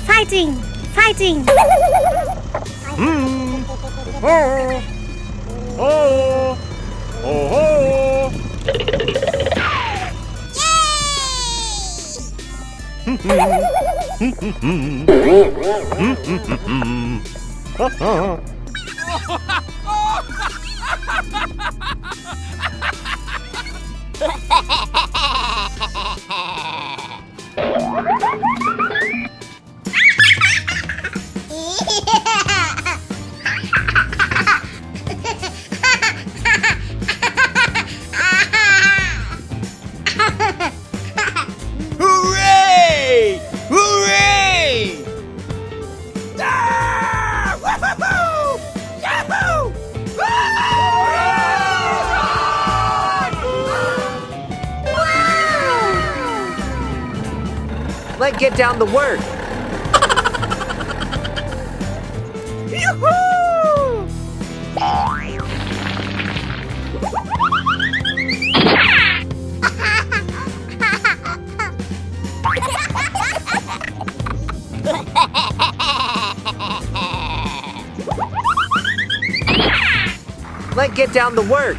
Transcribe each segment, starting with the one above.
Fighting! Fighting! Hooray! Hooray! Ah! Woohoo! Yahoo! Let's get down to work. Yoo-hoo! Let's get down to work.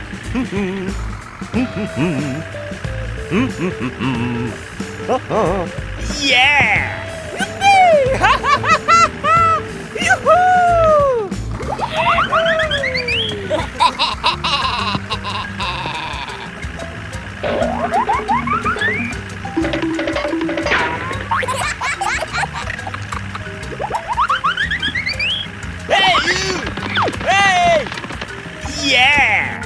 Yeah! Yippee! Ha ha ha ha ha! Yoo-hoo! Hey you! Hey! Yeah!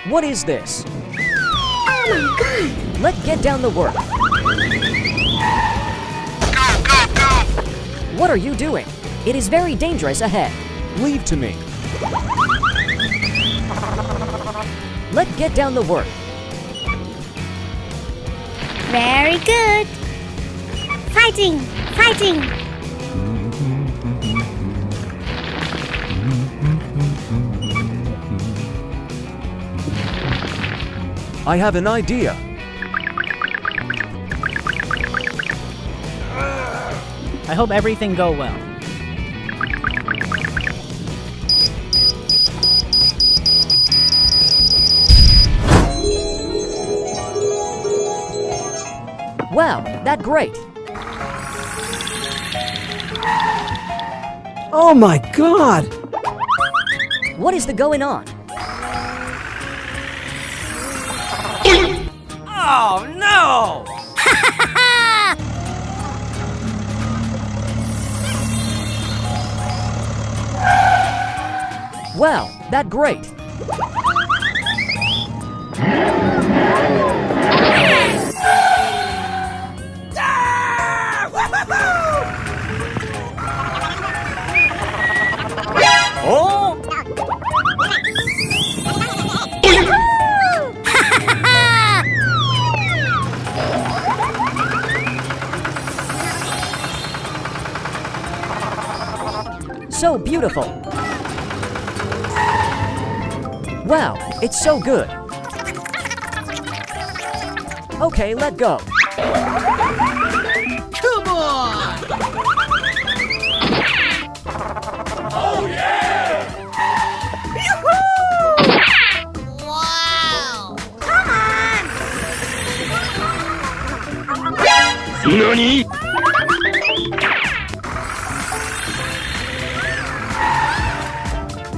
What is this? Oh my god! Let's get down to work. What are you doing? It is very dangerous ahead. Leave to me. Let's get down to work. Very good! Fighting! Fighting! I have an idea. I hope everything go well. Wow, that's great. Oh my god! What is the going on? Oh no! Wow, that's great. Ah! Woohoo! Oh! So beautiful. Wow, it's so good. Okay, let's go. Come on! Oh yeah! Yoo-hoo! Wow! Come on! NANI?!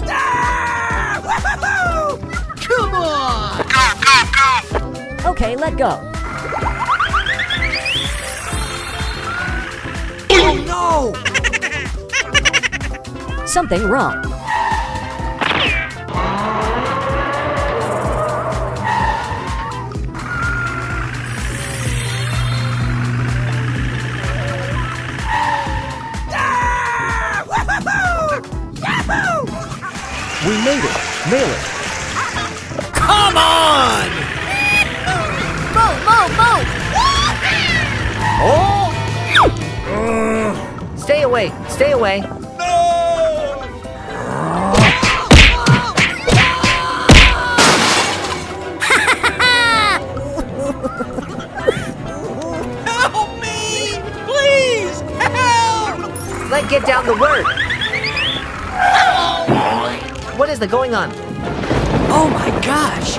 Ah! Woohoo! Come on! Okay, let's go. Oh no! Something wrong. Ah! Woohoo! Yahoo! We made it. Nail it. Come on! Move, move, move! Oh! Stay away. Stay away. No! get down the work. What is going on? Oh my gosh!